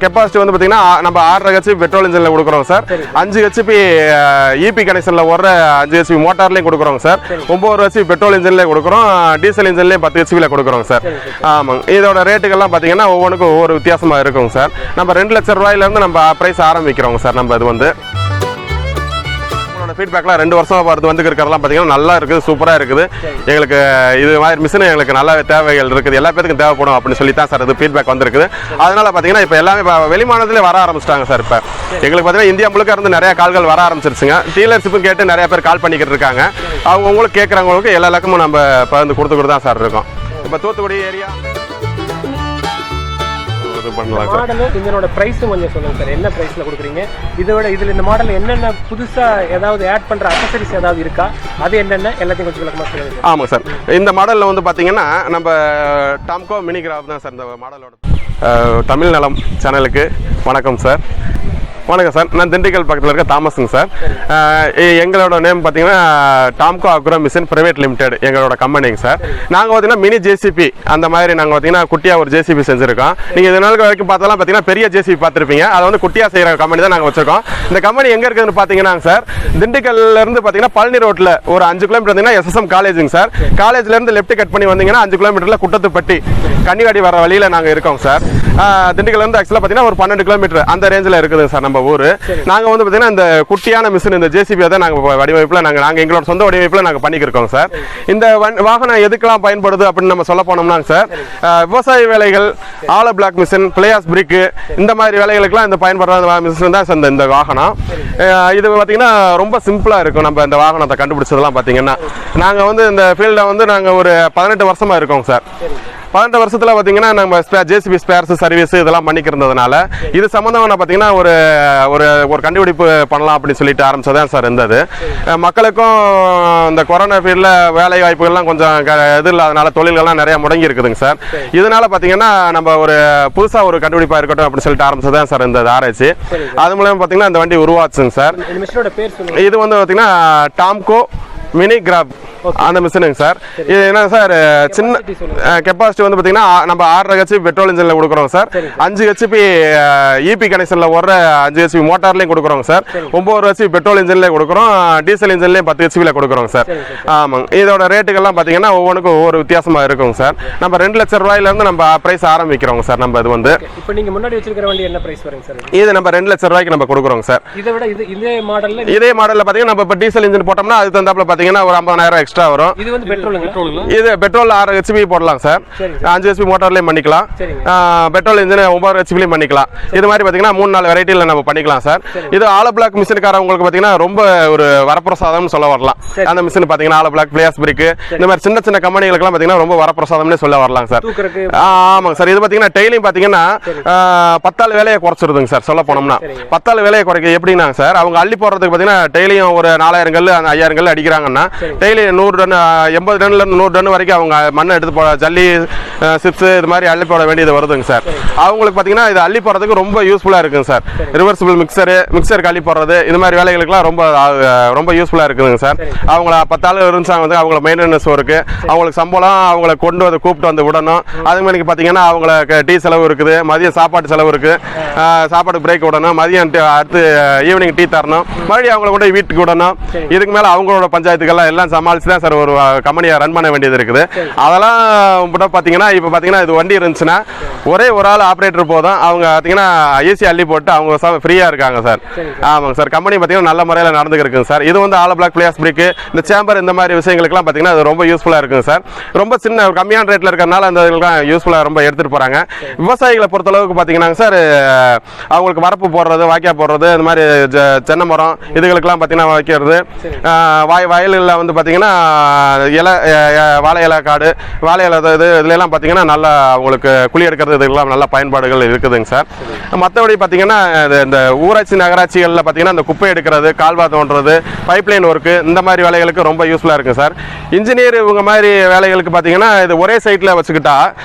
Capacity வந்து பார்த்தீங்கன்னா நம்ம 6.5 ஹெச்பி பெட்ரோல் இன்ஜினில் கொடுக்குறோம் சார். 5 ஹெச்பி இபி கனெக்ஷனில் வர 5 ஹெச்பி மோட்டார்லேயும் கொடுக்குறோம் சார். 9 ஹெச்பி பெட்ரோல் இன்ஜின்லேயே கொடுக்குறோம். டீசல் இன்ஜின்லேயும் 10 ஹெச்பியில் கொடுக்குறோம் சார். ஆமாங்க. இதோட ரேட்டுகள்லாம் பார்த்தீங்கன்னா ஒவ்வொன்றுக்கும் ஒவ்வொரு வித்தியாசமாக இருக்குங்க சார். நம்ம 2 லட்சம் ரூபாயிலேருந்து நம்ம ப்ரைஸ் ஆரம்பிக்கிறோங்க சார். நம்ம இது வந்து ஃபீட்பேக்லாம் 2 வருஷமாக பார்த்து வந்து இருக்கிறதெல்லாம் பார்த்தீங்கன்னா நல்லா இருக்குது, சூப்பராக இருக்குது. எங்களுக்கு இது மாதிரி மிஷின் எங்களுக்கு நல்ல தேவைகள் இருக்குது, எல்லா பேருக்கும் தேவைப்படும் அப்படின்னு சொல்லி தான் சார் இது ஃபீட்பேக் வந்திருக்குது. அதனால் பார்த்தீங்கன்னா இப்போ எல்லாமே வெளிமாநிலத்திலே வர ஆரம்பிச்சிட்டாங்க சார். இப்போ எங்களுக்கு பார்த்தீங்கன்னா இந்தியா முழுக்க இருந்து நிறைய கால்கள் வர ஆரம்பிச்சிருச்சுங்க. டீலர்ஷிப்பும் கேட்டு நிறைய பேர் கால் பண்ணிக்கிட்டு இருக்காங்க. அவங்களுக்கு கேட்குறவங்களுக்கு எல்லா இலக்கமும் நம்ம இப்போ வந்து கொடுத்துக்கிட்டு தான் சார் இருக்கோம். இப்போ தூத்துக்குடி ஏரியா இதனோட பிரைஸும் கொஞ்சம் சொல்லுங்க சார். என்ன பிரைஸ்ல கொடுக்குறீங்க? இதோட இதுல இந்த மாடல் என்னென்ன புதுசா ஏதாவது ஆட் பண்ற அக்சசரிஸ் ஏதாவது இருக்கா? அது என்னென்ன எல்லாத்தையும் கொஞ்சம் விளக்கமா சொல்லுங்க. ஆமாம் சார். இந்த மாடலில் வந்து பார்த்தீங்கன்னா நம்ம டாம்கோ மினி கிராப் தான் சார் இந்த மாடலோட. தமிழ் நலம் சேனலுக்கு வணக்கம் சார். வணக்கம் சார். நான் திண்டுக்கல் பக்கத்தில் இருக்க தாமஸுங்க சார். எங்களோட நேம் பார்த்தீங்கன்னா டாம்கோ அக்ரோ மிஷின் பிரைவேட் லிமிடெட் எங்களோட கம்பெனிங்க சார். நாங்கள் பார்த்தீங்கன்னா மினி ஜேசிபி அந்த மாதிரி நாங்கள் பார்த்தீங்கன்னா குட்டியாக ஒரு ஜேசிபி செஞ்சுருக்கோம். நீங்கள் இது நாள் வரைக்கும் பார்த்தாலும் பார்த்தீங்கன்னா பெரிய ஜேசிபி பார்த்துருப்பீங்க. அதை வந்து குட்டியாக செய்கிற கம்பெனி தான் நாங்கள் வச்சுருக்கோம். இந்த கம்பெனி எங்கே இருக்குதுன்னு பார்த்தீங்கன்னா சார் திண்டுக்கல்லேருந்து பார்த்தீங்கன்னா பழனி ரோட்டில் ஒரு 5 கிலோமீட்டர் வந்தீங்கன்னா SSM காலேஜுங்க சார். காலேஜ்லேருந்து லெஃப்ட் கட் பண்ணி வந்தீங்கன்னா 5 கிலோமீட்டரில் குட்டத்துப்பட்டி கன்னிவாடி வர வழியில் நாங்கள் இருக்கோம் சார். திண்டுக்கல்லேருந்து ஆக்சுவலாக பார்த்தீங்கன்னா ஒரு 12 கிலோமீட்டர் அந்த ரேஞ்சில் இருக்குதுங்க சார் நம்ம ஊர். நாங்கள் வந்து பார்த்தீங்கன்னா இந்த குட்டியான மிஷின் இந்த ஜேசிபி தான் நாங்கள் வடிவமைப்பில் நாங்கள் எங்களோட சொந்த வடிவமைப்பில் நாங்கள் பண்ணிக்கிருக்கோம் சார். இந்த வாகனம் எதுக்கெல்லாம் பயன்படுது அப்படின்னு நம்ம சொல்ல போனோம்னாங்க சார், விவசாய வேலைகள், ஆல பிளாக் மிஷின், பிளேயாஸ் பிரிக்கு இந்த மாதிரி வேலைகளுக்கெல்லாம் இந்த பயன்படுற மிஷின் தான் சார் இந்த வாகனம். இது பார்த்தீங்கன்னா ரொம்ப சிம்பிளாக இருக்கும். நம்ம இந்த வாகனத்தை கண்டுபிடிச்சதெல்லாம் பார்த்தீங்கன்னா நாங்கள் வந்து இந்த ஃபீல்டில் வந்து நாங்கள் ஒரு 18 வருஷமாக இருக்கோம் சார். 18 வருஷத்தில் பார்த்தீங்கன்னா நம்ம ஜேசிபி ஸ்பேர்ஸ் சர்வீஸ் இதெல்லாம் பண்ணிக்கிறதுனால இது சம்மந்தமாக பார்த்தீங்கன்னா ஒரு ஒரு கண்டுபிடிப்பு பண்ணலாம் அப்படின்னு சொல்லிட்டு ஆரம்பிச்சதான் சார் இருந்தது. மக்களுக்கும் இந்த கொரோனா பீரியடில் வேலை வாய்ப்புகள்லாம் கொஞ்சம் இது இல்லாதனால தொழில்கள்லாம் நிறையா முடங்கி இருக்குதுங்க சார். இதனால பார்த்தீங்கன்னா நம்ம ஒரு புதுசாக ஒரு கண்டுபிடிப்பாக இருக்கட்டும் அப்படின்னு சொல்லிட்டு ஆரம்பிச்சதான் சார் இந்த ஆராய்ச்சி. அது மூலமாக பார்த்தீங்கன்னா இந்த வண்டி உருவாச்சுங்க சார். இது வந்து பார்த்தீங்கன்னா டாம்கோ மினி கிராப் அந்த மிஷினுங்க சார். இது என்ன சார் சின்ன கெப்பாசிட்டி வந்து பார்த்தீங்கன்னா நம்ம 6.5 ஹெச்பி பெட்ரோல் இன்ஜினில் கொடுக்குறோம் சார். 5 ஹெச்பி இபி கனெக்ஷனில் வர 5 ஹெச்பி மோட்டார்லேயும் கொடுக்குறோம் சார். 9 ஹெச்பி பெட்ரோல் இன்ஜின்லேயே கொடுக்குறோம். டீசல் இன்ஜின்லேயும் 10 ஹெச்பியில் கொடுக்குறோம் சார். ஆமாங்க. இதோட ரேட்டுகள்லாம் பார்த்தீங்கன்னா ஒவ்வொன்றுக்கும் ஒவ்வொரு வித்தியாசமாக இருக்குங்க சார். நம்ம 2 லட்சம் ரூபாயிலேருந்து நம்ம ப்ரைஸ் ஆரம்பிக்கிறோங்க சார். நம்ம இது வந்து இப்போ நீங்கள் முன்னாடி வச்சிருக்கிற வண்டி என்ன ப்ரைஸ் வருங்க சார்? இது நம்ம 2 லட்சம் ரூபாய்க்கு நம்ம கொடுக்குறோங்க சார். இதை விட இதே மாடலில் பார்த்தீங்கன்னா நம்ம இப்போ டீசல் இன்ஜின் போட்டோம்னா அது தந்தாப்புல பார்த்தீங்கன்னா ஒரு 50,000 எக்ஸ்ட்ரா வரும். இது வந்து இது பெட்ரோல் 6 ஹெச்பி போடலாம் சார். 5 ஹெச்பி மோட்டார்லயும் பண்ணிக்கலாம். பெட்ரோல் இன்ஜின் 9 ஹெச்பிலையும் பண்ணிக்கலாம். இது மாதிரி பாத்தீங்கன்னா 3-4 வெரைட்டில நம்ம பண்ணிக்கலாம் சார். இது ஆல பிளாக் மிஷின்காரங்களுக்கு பாத்தீங்கன்னா ரொம்ப ஒரு வரப்பிரசாதம்னு சொல்ல வரலாம். அந்த மிஷின் பாத்தீங்கன்னா ஆல பிளாக், பிளேயாஸ் பிரிக்கு இந்த மாதிரி சின்ன சின்ன கம்பெனிகளுக்குலாம் பாத்தீங்கன்னா ரொம்ப வரப்பிரசாதம்னே சொல்ல வரலாம் சார். ஆமாங்க சார். இது பாத்தீங்கன்னா டெய்லியும் பாத்தீங்கன்னா 10 ஆள் வேலையை குறைச்சிருதுங்க சார். சொல்ல போனோம்னா 10 ஆள் வேலையை குறைக்க எப்படின்னா சார், அவங்க அள்ளி போடுறதுக்கு பாத்தீங்கன்னா டெய்லியும் ஒரு 4000 கல் 5000 கல் அடிக்கிறாங்கன்னா டெய்லி 100 டன் 80 டன்ல 100 டன் வரைக்கும் அவங்க மண்ணை எடுத்து போட ஜல்லி சிப்ஸ் இது மாதிரி அள்ளி போட வேண்டியது வருதுங்க சார். அவங்களுக்கு பார்த்தீங்கன்னா இது அள்ளி போடுறதுக்கு ரொம்ப யூஸ்ஃபுல்லாக இருக்குங்க சார். ரிவர்சிபிள் மிக்சருக்கு அள்ளி போடுறது இது மாதிரி வேலைகளுக்குலாம் ரொம்ப யூஸ்ஃபுல்லாக இருக்குதுங்க சார். அவங்கள 10 ஆள் இருந்துச்சாங்க வந்து அவங்கள மெயின்டெனன்ஸ் ஒர்க்கு, அவங்களுக்கு சம்பளம், அவங்கள கொண்டு வந்து கூப்பிட்டு வந்து விடணும். அது மாதிரி பார்த்தீங்கன்னா அவங்களுக்கு டீ செலவு இருக்குது, மதியம் சாப்பாட்டு செலவு இருக்குது, சாப்பாடு பிரேக் விடணும், மதியம் அடுத்து ஈவினிங் டீ தரணும், மறுபடியும் அவங்கள கொண்டு வீட்டுக்கு விடணும். இதுக்கு மேலே அவங்களோட பஞ்சாயத்துக்கெல்லாம் எல்லாம் சமாளித்து தான் சார் ஒரு கம்பெனியை ரன் பண்ண வேண்டியது இருக்குது. அதெல்லாம் பார்த்தீங்கன்னா இப்போ பார்த்தீங்கன்னா இது வண்டி இருந்துச்சுன்னா ஒரே ஒரு ஆள் ஆப்ரேட்டர் போதும். அவங்க பார்த்தீங்கன்னா ஈஸி அள்ளி போட்டு அவங்க ஃப்ரீயாக இருக்காங்க சார். ஆமாங்க சார். கம்பெனி பார்த்தீங்கன்னா நல்ல முறையில் நடந்துருக்குங்க சார். இது வந்து ஆல பிளாக், பிளேயாஸ் பிரிக்கு, இந்த சேம்பர் இந்த மாதிரி விஷயங்களுக்குலாம் பார்த்தீங்கன்னா அது ரொம்ப யூஸ்ஃபுல்லாக இருக்குங்க சார். ரொம்ப சின்ன கம்மியான ரேட்டில் இருக்கிறனால அந்த இதுலாம் யூஸ்ஃபுல்லாக ரொம்ப எடுத்துகிட்டு போகிறாங்க. விவசாயிகளை பொறுத்தளவுக்கு பார்த்தீங்கன்னா சார் அவங்களுக்கு வரப்பு போடுறது, வாய்க்கா போடுறது, இந்த மாதிரி தென்னை மரம் இதுகளுக்கெல்லாம் பார்த்தீங்கன்னா வைக்கிறது, வயல்களில் வந்து பார்த்தீங்கன்னா வாழை இலை காடு, வாழை இலை இதுலாம் பார்த்தீங்கன்னா நல்லா அவங்களுக்கு குழி எடுக்கிறது இதுக்கெல்லாம் நல்ல பயன்பாடுகள் இருக்குதுங்க சார். மற்றபடி பார்த்தீங்கன்னா இந்த ஊராட்சி நகராட்சிகளில் பார்த்தீங்கன்னா இந்த குப்பை எடுக்கிறது, கால்வா தோன்றது, பைப்லைன் ஒர்க்கு இந்த மாதிரி வேலைகளுக்கு ரொம்ப யூஸ்ஃபுல்லாக இருக்குது சார். இன்ஜினியர் இவங்க மாதிரி வேலைகளுக்கு பார்த்தீங்கன்னா இது ஒரே சைட்டில் வச்சுக்கிட்டா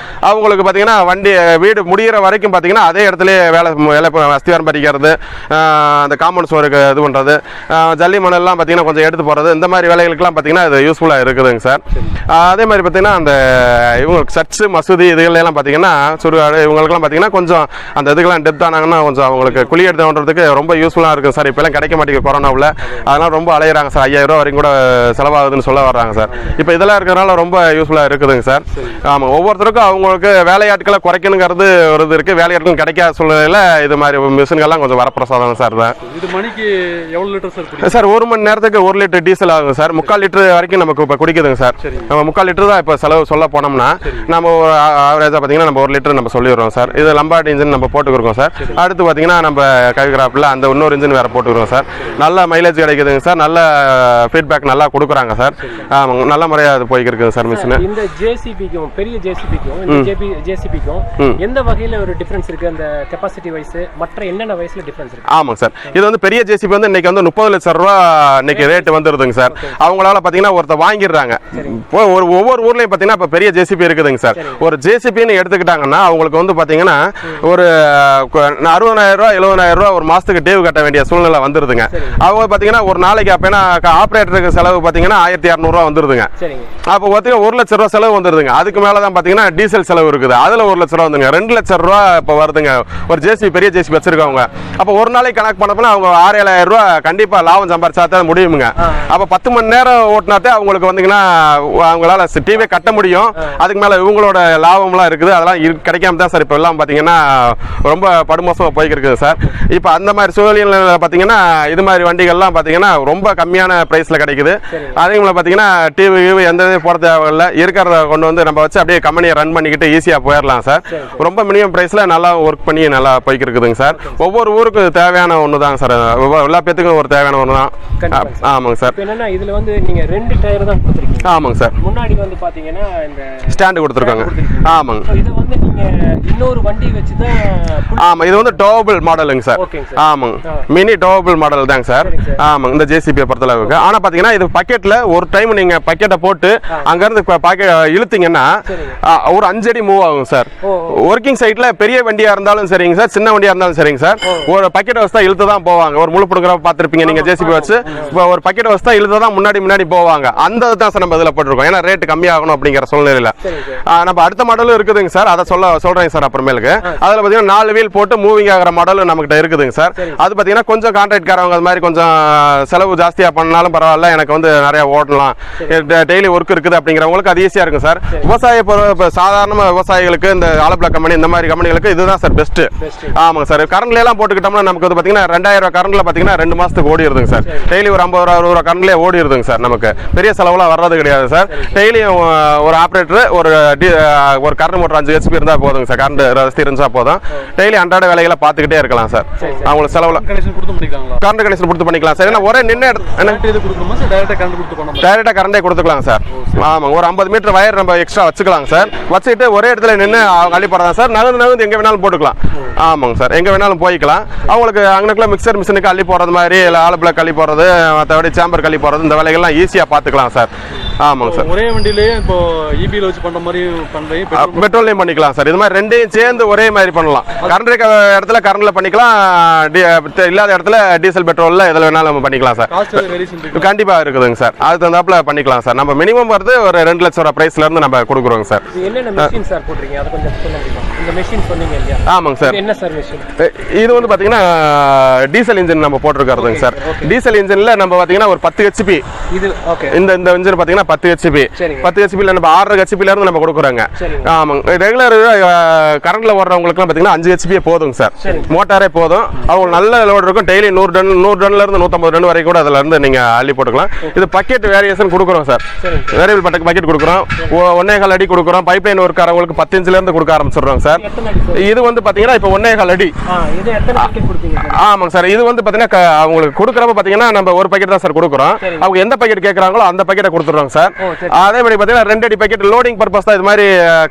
அவங்களுக்கு பார்த்தீங்கன்னா வண்டி வீடு முடிகிற வரைக்கும் பார்த்தீங்கன்னா அதே இடத்துல வேலை அஸ்திவாரம் படிக்கிறது, அந்த காம்பவுண்ட் சுவருக்கு இது பண்ணுறது, ஜல்லி மணல்லாம் பார்த்தீங்கன்னா கொஞ்சம் எடுத்து போகிறது இந்த மாதிரி வேலைகளுக்குலாம் பார்த்தீங்கன்னா இது யூஸ்ஃபுல்லாக இருக்குதுங்க சார். அதே மாதிரி பார்த்தீங்கன்னா அந்த இவங்க சர்ச்சு மசூதி இதுகளெல்லாம் பார்த்தீங்கன்னா சுடுகாடு இவங்களுக்குலாம் பார்த்தீங்கன்னா கொஞ்சம் அந்த இதுக்கெல்லாம் டெப்த் ஆனாங்கன்னா கொஞ்சம் அவங்களுக்கு குழி எடுத்துன்றதுக்கு ரொம்ப யூஸ்ஃபுல்லாக இருக்கும் சார். இப்போலாம் கிடைக்க மாட்டேங்குது கொரோனாவில், அதனால் ரொம்ப அலையிறாங்க சார். 5000 ரூபா வரைக்கும் கூட செலவாகுதுன்னு சொல்ல வர்றாங்க சார். இப்போ இதெல்லாம் இருக்கிறதுனால ரொம்ப யூஸ்ஃபுல்லாக இருக்குதுங்க சார். ஆமாம், ஒவ்வொருத்தருக்கும் அவங்களுக்கு வேலையாட்களை குறைக்கணுங்கிறது ஒரு இது இருக்குது. வேலையாட்களும் கிடைக்காத சூழ்நிலையில் இது மாதிரி மிஷின்கள்லாம் கொஞ்சம் வரப்பிரசாதம் சார். தான் இது மணிக்கு எவ்வளோ லிட்டர் சார் சார்? 1 மணி நேரத்துக்கு 1 லிட்டர் டீசல் ஆகும் சார். 3/4 லிட்டர் வரைக்கும் நமக்கு இப்போ குடிக்குதுங்க சார். நம்ம 3/4 லிட்டர் தான் இப்போ செலவு சொல்ல போனோம்னா நம்ம ஆவரேஜாக பார்த்தீங்கன்னா நம்ம 1 லிட்டர் நம்ம சொல்லிடுறோம் சார். இது லம்பார்ட் இன்ஜின் நம்ம போட்டுக்கிறோம் சார். அடுத்து பார்த்தீங்கன்னா நம்ம கைகிராஃபில் அந்த இன்னொரு இன்ஜின் வேறு போட்டுக்கிறோம் சார். நல்ல மைலேஜ் கிடைக்குதுங்க சார். நல்ல ஃபீட்பேக் நல்லா கொடுக்குறாங்க சார். ஆமாங்க, நல்ல முறையாக அது போய்க்கிருக்குங்க சார் மிஷின். இந்த ஜேசிபிக்கும் பெரிய ஜேசிபிக்கும் இந்த ஜேசிபிக்கும் எந்த வகையில் ஒரு டிஃபரன்ஸ் இருக்குது? அந்த கெப்பாசிட்டி வைஸ் மற்ற என்னென்ன வயசில் டிஃபரன்ஸ் இருக்குது? ஆமாங்க சார், இது வந்து பெரிய ஜேசிபி வந்து இன்னைக்கு வந்து 30 லட்சம் ரூபா இன்னைக்கு ரேட் வந்துருதுங்க சார். அவங்களால பாத்தீங்கன்னா ஒருத்தர் வாங்கிடுறாங்க. ஒவ்வொரு ஊர்லயும் பாத்தீங்கன்னா இப்ப பெரிய ஜேசிபி இருக்குதுங்க சார். ஒரு ஜேசிபின்னு எடுத்துக்கிட்டாங்கன்னா அவங்களுக்கு வந்து பாத்தீங்கன்னா ஒரு 60,000 ரூபா 70,000 ரூபா ஒரு மாசத்துக்கு டேவ் கட்ட வேண்டிய சூழ்நிலை வந்துருதுங்க. அவங்க பாத்தீங்கன்னா ஒரு நாளைக்கு அப்பனா ஆபரேட்டருக்கு செலவு பாத்தீங்கன்னா 1200 ரூபா வந்துருதுங்க. அப்போ பாத்தீங்கன்னா 1 லட்சம் ரூபா செலவு வந்துருதுங்க. அதுக்கு மேலதான் பாத்தீங்கன்னா டீசல் செலவு இருக்குது. அதுல 1 லட்சம் ரூபா வந்துங்க. 2 லட்சம் ரூபா இப்ப வருதுங்க ஒரு ஜேசிபி, பெரிய ஜேசிபி வச்சிருக்கவங்க. அப்போ ஒரு நாளைக்கு கணக்கு பண்ணப்போனா அவங்க 6,000-7,000 ரூபா கண்டிப்பா லாபம் சம்பாரிச்சாதான் முடியுமுங்க. அப்ப 10 மணி நேரம் ஓட்டினாத்தே அவங்களுக்கு வந்தீங்கன்னா அவங்களால டிவி கட்ட முடியும். அதுக்கு மேல இவங்களோட லாபம்லாம் இருக்குது. அதெல்லாம் கிடைக்காம தான் சார் இப்ப எல்லாம் பாத்தீங்கன்னா ரொம்ப படுமோசமா போய்க்கு இருக்குது சார். இப்ப அந்த மாதிரி சூழ்நிலை பாத்தீங்கன்னா இது மாதிரி வண்டிகள்லாம் பாத்தீங்கன்னா ரொம்ப கம்மியான பிரைஸ்ல கிடைக்குது. அதே மாதிரி பாத்தீங்கன்னா டிவி எந்த போட தேவையில்லை, இருக்கிறத கொண்டு வந்து நம்ம வச்சு அப்படியே கம்பெனியை ரன் பண்ணிக்கிட்டு ஈஸியா போயிடலாம் சார். ரொம்ப மினிமம் பிரைஸ்ல நல்லா ஒர்க் பண்ணி நல்லா போய்க்கு இருக்குதுங்க சார். ஒவ்வொரு ஊருக்கு தேவையான ஒன்று தான் சார். எல்லா பேத்துக்கும் ஒரு தேவையான ஒன்று தான். ஆமாங்க சார். என்னன்னா இதுல வந்து நீங்க 2 டயர் தான் கொடுத்துருக்கீங்க. ஆமாங்க சார். முன்னாடி வந்து பாத்தீங்கன்னா இந்த ஸ்டாண்ட் கொடுத்துருக்காங்க. ஆமாங்க. இது வந்து நீங்க இன்னொரு வண்டி வச்சு தான். ஆமா, இது வந்து டோவபிள் மாடலுங்க சார். ஆமாங்க, மினி டோவபிள் மாடல் தாங்க சார். ஆமாங்க, இந்த ஜேசிபி பொறுத்தளவுக்கு. ஆனா பாத்தீங்கன்னா இது பக்கெட்ல ஒரு டைம் நீங்க பக்கெட்டை போட்டு அங்க இருந்து பாக்கெட் இழுத்தீங்கன்னா ஒரு 5 அடி மூவ் ஆகும் சார். ஒர்க்கிங் சைட்ல பெரிய வண்டியா இருந்தாலும் சரிங்க சார், சின்ன வண்டியா இருந்தாலும் சரிங்க சார், ஒரு பக்கெட் வச்சு இழுத்து தான் போவாங்க. ஒரு முழு புடுங்குறப்ப பார்த்துருப்பீங்க நீங்க ஜேசிபி வச்சு. ஒரு பக்கெட் வச்சு இழுத்து தான் முன்னாடி போவாங்க. அந்த தான் சார் நம்ம இதில் போட்டிருக்கோம். ஏன்னா ரேட்டு கம்மியாகணும் அப்படிங்கிற சூழ்நிலையில். நம்ம அடுத்த மாடலும் இருக்குதுங்க சார். அதை சொல்றேன் சார் அப்புறமேலுக்கு. அதில் பார்த்தீங்கன்னா 4 வீல் போட்டு மூவிங் ஆகிற மாடலும் நம்மகிட்ட இருக்குதுங்க சார். அது பார்த்தீங்கன்னா கொஞ்சம் கான்ட்ராக்ட்காரவங்க அது மாதிரி கொஞ்சம் செலவு ஜாஸ்தியாக பண்ணாலும் பரவாயில்ல, எனக்கு வந்து நிறைய ஓட்டலாம், டெய்லி ஒர்க் இருக்குது அப்படிங்கிறவங்களுக்கு அது ஈஸியாக இருக்கும் சார். விவசாய சாதாரண விவசாயிகளுக்கு இந்த ஆலப்பிளா கம்பெனி இந்த மாதிரி கம்பெனிகளுக்கு இதுதான் சார் பெஸ்ட். ஆமாங்க சார். கரண்ட்ல எல்லாம் போட்டுக்கிட்டோம்னா நமக்கு வந்து பாத்தீங்கன்னா 2000 ரூபாய் கரண்ட்ல பாத்தீங்கன்னா 2 மாசத்துக்கு ஓடிடுதுங்க சார். டெய்லி ஒரு 50 ரூபா 60 ரூபா கரண்ட்லேயே ஓடிடுதுங்க சார். நமக்கு பெரிய செலவுலாம் வர்றது கிடையாது சார். டெய்லி ஒரு ஆப்ரேட்டர் ஒரு கரண்ட் மோட்டர் 5 HP இருந்தா போதுங்க சார். கரண்ட் ரசி இருந்தா போதும். டெய்லி அன்றாட வேலைகளை பார்த்துக்கிட்டே இருக்கலாம் சார். அவங்களுக்கு செலவுல கரண்ட் கனெக்ஷன் கொடுத்து பண்ணிக்கலாம் சார். ஏன்னா ஒரே நின்று டைரக்டா கரண்டே கொடுத்துக்கலாம் சார். ஆமாங்க, ஒரு 50 மீட்டர் வயர் நம்ம எக்ஸ்ட்ரா வச்சுக்கலாம் சார். வச்சுட்டு ஒரே இடத்துல நின்று அள்ளி போறதான் சார். நகர்ந்து எங்க வேணாலும் போட்டுக்கலாம். ஆமாங்க சார், எங்க வேணாலும் போய்க்கலாம். அவங்களுக்கு அங்கனக்குள்ள மிக்சர் மிஷினுக்கு அள்ளி போறது மாதிரி, இல்லை ஆலப்பிளக்கு அள்ளி போறது, மற்றபடி சேம்பர் அள்ளி போறது, இந்த வேலைகள்லாம் ஈஸியா பாத்துக்கலாம் சார். ஆமாங்க சார். ஒரே வண்டியிலேயே இப்போ இபில வச்சு பண்ற மாதிரி பண்றீங்க, பெட்ரோல்லையும் பண்ணிக்கலாம் சார். இது மாதிரி ரெண்டையும் சேர்ந்து ஒரே மாதிரி பண்ணலாம். கரண்ட் இருக்க இடத்துல கரண்ட்ல பண்ணிக்கலாம், இல்லாத இடத்துல டீசல் பெட்ரோல்ல எதுல வேணாலும் நம்ம பண்ணிக்கலாம் சார். கண்டிப்பா இருக்குதுங்க சார். அது தகுந்தாப்புல பண்ணிக்கலாம் சார். நம்ம மினிமம் வருது ஒரு 2 லட்சம் ரூபாய் பிரைஸ்ல இருந்து நம்ம கொடுக்குறோங்க சார். என்னென்ன மெஷின் சார் போடுறீங்க, அதை கொஞ்சம் சொல்ல முடியுமா? இந்த மெஷின் சொன்னீங்க இல்லையா? ஆமாங்க சார். என்ன சார் மெஷின் இது? வந்து பாத்தீங்கன்னா டீசல் இன்ஜின் நம்ம போட்டுருக்கிறதுங்க சார். டீசல் இன்ஜின்ல நம்ம பாத்தீங்கன்னா ஒரு 10 HP. இது ஓகே. இந்த இன்ஜின் பாத்தீங்கன்னா 10 HP. 10 HP ல நம்ம 6 HP ல இருந்து நம்ம கொடுக்குறோங்க. ஆமாங்க, ரெகுலர் கரண்ட்ல ஓடுறவங்களுக்கு பாத்தீங்கன்னா 5 HP போதுங்க சார். மோட்டாரே போதும். அவங்க நல்ல லோடு இருக்கும். டெய்லி 100 டன்ல இருந்து 150 டன் வரைக்கும் கூட அதுல இருந்து நீங்க அள்ளி போட்டுக்கலாம். இது பக்கெட் வேரியேஷன் கொடுக்குறோம் சார். வேரியபிள் பக்கெட் கொடுக்குறோம். 1.25 அடி கொடுக்குறோம். பைப்லைன் ஒர்க் ஆகிறவங்களுக்கு 10 இன்ச்ல இருந்து கொடுக்க ஆரம்பிச்சிடுறோம் சார். இது வந்து பாத்தீங்கன்னா இப்போ 1.25 அடி. ஆமாங்க சார். இது வந்து பாத்தீங்கன்னா அவங்களுக்கு கொடுக்குறப்ப பாத்தீங்கன்னா நம்ம ஒரு பக்கெட் தான் சார் கொடுக்குறோம். அவங்க எந்த பக்கெட் கேட்கறாங்களோ அந்த பக்கெட்டை கொடுத்துடுறோம் சார். அதே மாதிரி பாத்தீங்கன்னா 2 அடி பக்கெட் லோடிங் பர்பஸ் தான். இது மாதிரி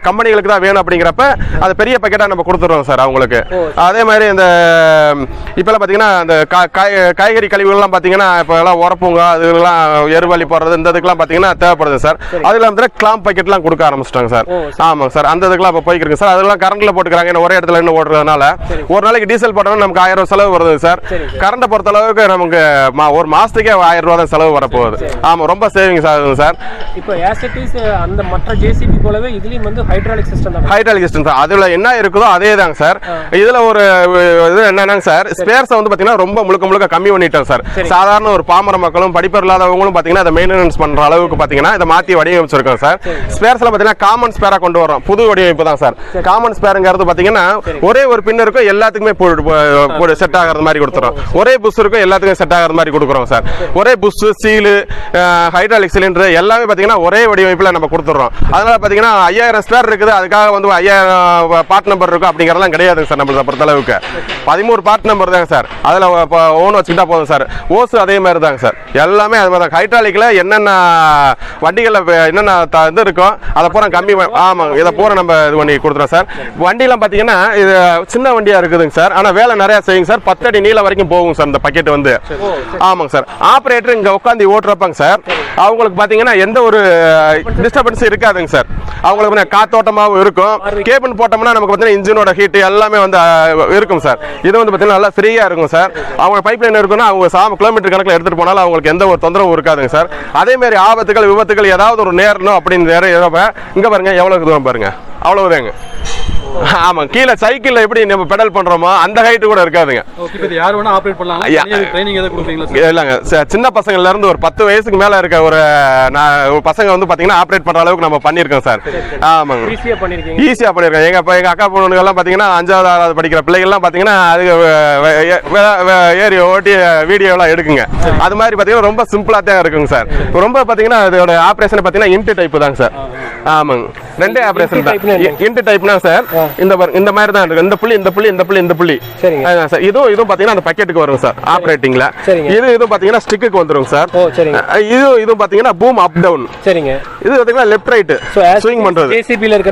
கம்பெனிகளுக்கு தான் வேணும் அப்படிங்கிற அப்படிங்கிறப்ப அது பெரிய பக்கெட்டாக நம்ம கொடுத்துருவோம் சார் அவங்களுக்கு. அதே மாதிரி இந்த இப்போலாம் பார்த்தீங்கன்னா அந்த காய்கறி கழிவுகள்லாம் பார்த்தீங்கன்னா இப்போ எல்லாம் உரப்புங்க அதுலாம் எருவாளி போடுறது இந்த இதுக்கெல்லாம் பார்த்தீங்கன்னா தேவைப்படுது சார். அதில் வந்து கிளாம் பக்கெட்லாம் கொடுக்க ஆரம்பிச்சிட்டாங்க சார். ஆமாங்க சார், அந்த இதுக்கெல்லாம் இப்போ போய்க்கிருக்கு சார். அதெல்லாம் கரண்ட்ல போட்டுக்கிறாங்க, ஏன்னா ஒரே இடத்துல இன்னும் ஓடுறதுனால ஒரு நாளைக்கு டீசல் போட்டோம்னா நமக்கு 1000 ரூபாய் செலவு வருது சார். கரண்ட்டை பொறுத்த அளவுக்கு நமக்கு ஒரு மாசத்துக்கே 1000 ரூபாய் தான் செலவு வரப்போகுது. ஆமாம், ரொம்ப சேவிங்ஸ் ஆகுது சார். இப்போ அந்த மற்ற ஜேசிபி போலவே இதுலயும் வந்து ஹைட்ராலிக் சிஸ்டம் தான். ஹைட்ராலிக் சிஸ்டம் தான். அதுல என்ன இருக்குதோ அதே தாங்க சார். இதுல ஒரு இது என்னன்னாங்க சார், ஸ்பேர்ஸ் வந்து பாத்தீங்கன்னா ரொம்ப முழுக்க கம்மி பண்ணிட்டோம் சார். சாதாரண ஒரு பாமர மக்களும் படிப்பர் இல்லாதவங்களும் பாத்தீங்கன்னா அதை மெயின்டெனன்ஸ் பண்ற அளவுக்கு பாத்தீங்கன்னா இதை மாத்தி வடிவமைச்சிருக்கோம் சார். ஸ்பேர்ஸ்ல பாத்தீங்கன்னா காமன் ஸ்பேரா கொண்டு வரோம். புது வடிவமைப்பு தான் சார். காமன் ஸ்பேருங்கிறது பாத்தீங்கன்னா ஒரே ஒரு பின் இருக்கும், எல்லாத்துக்குமே செட் ஆகிற மாதிரி கொடுத்துறோம். ஒரே புஷ் இருக்கும், எல்லாத்துக்கும் செட் ஆகிற மாதிரி கொடுக்குறோம் சார். ஒரே புஷ், சீலு, ஹைட்ராலிக் சிலிண்டர் எல்லாமே பாத்தீங்கன்னா ஒரே வடிவமைப்புல நம்ம கொடுத்துறோம். அதனால பாத்தீங்கன்னா 5000 ஸ்பேர் இருக்குது, அதுக்காக வந்து 5000 பார்ட் நம்பர் இருக்கும் அப்படிங்கறதெல்லாம் கிடையாதுங்க சார். நம்மள பொறுத்த அளவுக்கு 13 பார்ட் நம்பர் தாங்க சார். அதுல ஓன் வச்சுக்கிட்டா போதும் சார். ஓஸ் அதே மாதிரி தாங்க சார். எல்லாமே அது மாதிரி தான். ஹைட்ராலிக்ல என்னென்ன வண்டிகள்ல என்னென்ன இது இருக்கும் அதை பூரா கம்மி. ஆமாங்க, இதை பூரா நம்ம இது பண்ணி கொடுத்துறோம் சார். வண்டியெல்லாம் பாத்தீங்கன்னா இது சின்ன வண்டியா இருக்குதுங்க சார். ஆனா வேலை நிறைய செய்யுங்க சார். 10 அடி நீளம் வரைக்கும் போகும் சார் இந்த பக்கெட் வந்து. ஆமாங்க சார். ஆபரேட்டர் இங்க உட்காந்து ஓட்டுறப்பாங்க சார், அவங்களுக்கு பாத்தீங்கன்னா எந்த ஒரு டிஸ்டர்பன்ஸ் இருக்காதுங்க சார். அவங்களுக்கு காத்தோட்டமாகவும் இருக்கும். கேபின் போட்டோம்னா நமக்கு பாத்தீங்கன்னா இன்ஜினோட ஹீட் எல்லாமே வந்து இருக்கும் சார். இது வந்து பாத்தீங்கன்னா நல்லா ஃப்ரீயா இருக்கும் சார். அவங்க பைப் லைன் இருக்குன்னா அவங்க கிலோமீட்டர் கணக்கில் எடுத்துட்டு போனாலும் அவங்களுக்கு எந்த ஒரு தொந்தரவும் இருக்காதுங்க சார். அதே மாதிரி ஆபத்துகள் விபத்துகள் ஏதாவது ஒரு நேரணும் அப்படின்னு இங்க பாருங்க எவ்வளவு தூரம் பாருங்க, அவ்வளவுதாங்க. ஆமா, கீழே சைக்கிள்ல எப்படி நம்ம பெடல் பண்றோமோ அந்த ஹைட் கூட இருக்காதுங்க. இல்லங்க, சின்ன பசங்கள்ல இருந்து ஒரு 10 வயசுக்கு மேல இருக்க ஒரு பசங்க வந்து பாத்தீங்கன்னா ஆப்ரேட் பண்ற அளவுக்கு நம்ம பண்ணிருக்கோம் சார். ஆமாங்க, ஈஸியா பண்ணிருக்கோம். எங்க அக்கா பொண்ணுங்க எல்லாம் பாத்தீங்கன்னா 5வது 6வது படிக்கிற பிள்ளைகள் எல்லாம் பாத்தீங்கன்னா அது ஏறி ஓட்டி வீடியோ எல்லாம் எடுக்குங்க. அது மாதிரி பாத்தீங்கன்னா ரொம்ப சிம்பிளா தான் இருக்குங்க சார். ரொம்ப பாத்தீங்கன்னா அதோட ஆபரேஷன் பாத்தீங்கன்னா இன்ட் டைப் தான் சார். ஆமாங்க, ரெண்டே ஆபரேஷன் தான். இன்ட் டைப்னா சார் இந்த மாதிரி தான் இருக்கு. இந்த புள்ளி இந்த புள்ளி இந்த புள்ளி இந்த புள்ளி. சரிங்க சார். இதுவும் பாத்தீங்கன்னா அந்த பக்கெட்டுக்கு வரும் சார் ஆபரேட்டிங்ல. இது பாத்தீங்கன்னா ஸ்டிக்குக்கு வந்துரும் சார். இது பாத்தீங்கன்னா பூம் அப் டவுன். சரிங்க. இது பாத்தீங்கன்னா லெஃப்ட் ரைட் ஸ்விங் பண்றது.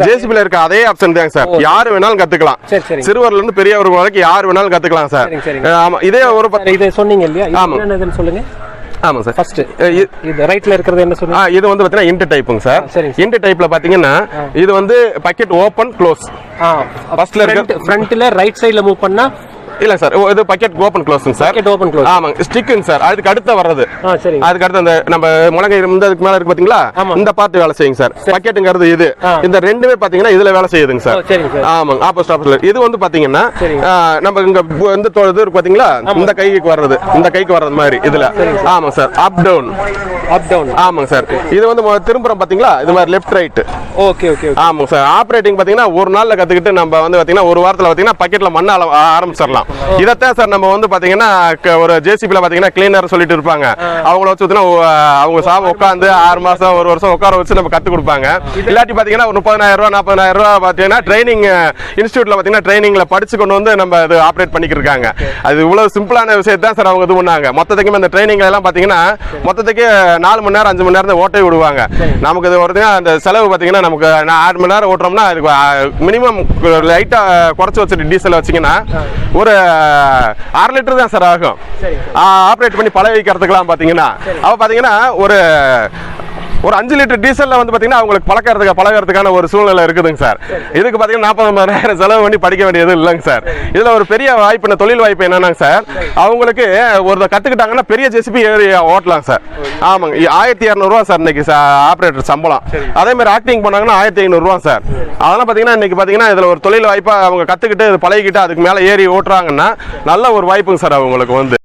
ஜேசிபில இருக்க அதே ஆப்ஷன் தான் சார். யாரு வேணாலும் கத்துக்கலாம். சிறுவர்ல இருந்து பெரியவர் வரைக்கும் யாரு வேணாலும் கத்துக்கலாம் சார். ஆமா, இதே ஒரு இதை சொன்னீங்க இல்லையா, என்னன்னு சொல்லுங்க. ஆமா சார். ஃபர்ஸ்ட் இது ரைட்ல இருக்குறது என்ன சொல்லுங்க. இது வந்து பாத்தீங்கன்னா இன்ட் டைப்புங்க சார். இன்ட் டைப்ல பாத்தீங்கன்னா இது வந்து பக்கெட் ஓபன் க்ளோஸ். ஃபர்ஸ்ட்ல இருக்கு, ஃப்ரண்ட்ல ரைட் சைடுல மூவ் பண்ணா இல்ல சார், இது பக்கெட் ஓபன் க்ளோஸ்ங்க சார். Bucket open close. ஆமாங்க, ஸ்டிக்குங்க சார். அதுக்கு அடுத்து வர்றது. சரி. அதுக்கு அடுத்து அந்த நம்ம முழங்கை இருந்ததுக்கு மேல இருக்கு பாத்தீங்களா, இந்த பார்ட் வேலை செய்யுங்க சார். பக்கெட்ங்கிறது இது. இந்த ரெண்டுமே பாத்தீங்கன்னா இதுல வேலை செய்யுதுங்க சார். ஆமாங்க, ஆப்போசிட் ஆப்போசிட்ல. இது வந்து பாத்தீங்கன்னா நம்ம இங்க இந்த இது இருக்கு பாத்தீங்களா, இந்த கைக்கு வர்றது, இந்த கைக்கு வர்றது மாதிரி இதுல. ஆமாங்க sir, up down up down. ஆமாங்க சார். இது வந்து திரும்புறோம் பாத்தீங்களா, இது மாதிரி லெஃப்ட் ரைட். Okay okay. ஆமாங்க சார். ஆபரேட்டிங் பாத்தீங்கன்னா ஒரு நாள்ல கத்துக்கிட்டு நம்ம வந்து பாத்தீங்கன்னா ஒரு வாரத்துல பாத்தீங்கன்னா பக்கெட்ல மண்ண ஆரம்பிச்சிடலாம். இதத்தான் சார் நம்ம வந்து பாத்தீங்கன்னா ஒரு ஜேசிபில பாத்தீங்கன்னா கிளீனர் சொல்லிட்டு இருப்பாங்க. அவங்கள வச்சு அவங்க உட்காந்து 6 மாசம் 1 வருஷம் உட்கார வச்சு நம்ம கத்து கொடுப்பாங்க. இல்லாட்டி பாத்தீங்கன்னா ஒரு 30,000 ரூபாய் 40,000 ரூபாய் பாத்தீங்கன்னா ட்ரைனிங் இன்ஸ்டியூட்ல பாத்தீங்கன்னா ட்ரைனிங்ல படிச்சு கொண்டு வந்து நம்ம இது ஆப்ரேட் பண்ணிக்கிட்டு இருக்காங்க. அது இவ்வளவு சிம்பிளான விஷயம் தான் சார் அவங்க இது பண்ணாங்க. மொத்தத்துக்குமே இந்த ட்ரைனிங் எல்லாம் பாத்தீங்கன்னா மொத்தத்துக்கு 4 மணி நேரம் 5 மணி நேரம் ஓட்டை விடுவாங்க. நமக்கு இது ஒரு அந்த செலவு பாத்தீங்கன்னா நமக்கு 6 மணி நேரம் ஓட்டுறோம்னா அதுக்கு மினிமம் லைட்டா குறைச்சு வச்சுட்டு டீசல் வச்சீங்கன்னா ஒரு 1/2 லிட்டர் தான் சார் ஆகும். ஆப்ரேட் பண்ணி பழக வைக்கிறதுக்கெல்லாம் பாத்தீங்கன்னா ஒரு 5 லிட்டர் டீசல்ல வந்து பாத்தீங்கன்னா அவங்களுக்கு பழகிறதுக்கான ஒரு சூழ்நிலை இருக்குதுங்க சார். இதுக்கு பாத்தீங்கன்னா 40,000 செலவு பண்ணி படிக்க வேண்டியது இல்லைங்க சார். இதுல ஒரு பெரிய வாய்ப்பு, தொழில் வாய்ப்பு என்னன்னா சார், அவங்களுக்கு ஒரு கத்துக்கிட்டாங்கன்னா பெரிய ஜேசிபி ஏறி ஓட்டலாம் சார். ஆமாங்க, 1200 ரூபா சார் இன்னைக்கு ஆப்ரேட்டர் சம்பளம். அதே மாதிரி ஆக்டிங் பண்ணாங்கன்னா 1500 ரூபா சார். அதெல்லாம் பாத்தீங்கன்னா இன்னைக்கு பாத்தீங்கன்னா இதுல ஒரு தொழில் வாய்ப்பா அவங்க கத்துக்கிட்டு பழகிக்கிட்டு அதுக்கு மேல ஏறி ஓட்டுறாங்கன்னா நல்ல ஒரு வாய்ப்புங்க சார் அவங்களுக்கு வந்து.